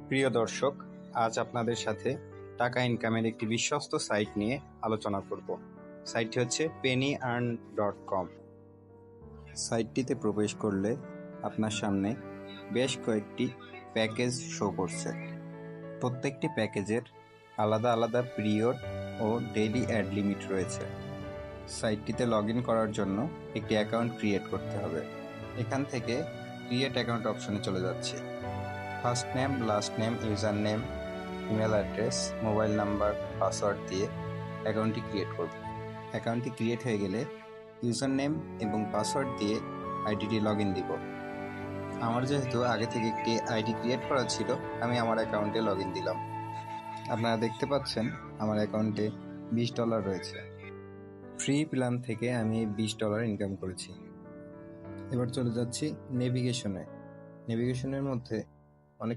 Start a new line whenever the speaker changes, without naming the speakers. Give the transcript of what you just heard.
প্রিয় দর্শক, আজ আপনাদের সাথে টাকা ইনকামের একটি বিশ্বস্ত সাইট নিয়ে আলোচনা করব। সাইটটি হচ্ছে PennyEarn.com। সাইটটিতে প্রবেশ করলে আপনার সামনে বেশ কয়েকটি প্যাকেজ শো করছে। প্রত্যেকটি প্যাকেজের আলাদা আলাদা পিরিয়ড ও ডেইলি অ্যাড লিমিট রয়েছে। সাইটটিতে লগ ইন করার জন্য একটি অ্যাকাউন্ট ক্রিয়েট করতে হবে। এখান থেকে ক্রিয়েট অ্যাকাউন্ট অপশনে চলে যাচ্ছি। First name, last name, user name, email address, mobile number, password দিয়ে অ্যাকাউন্টটি ক্রিয়েট করব। অ্যাকাউন্টটি ক্রিয়েট হয়ে গেলে ইউজার নেম এবং পাসওয়ার্ড দিয়ে আইডিটি লগ ইন দিব। আমার যেহেতু আগে থেকে একটি আইডি ক্রিয়েট করা ছিল, আমি আমার অ্যাকাউন্টে লগ ইন দিলাম। আপনারা দেখতে পাচ্ছেন আমার অ্যাকাউন্টে $20 রয়েছে। ফ্রি প্ল্যান থেকে আমি $20 ইনকাম করেছি। এবার চলে যাচ্ছি নেভিগেশনে। নেভিগেশনের মধ্যে অনেক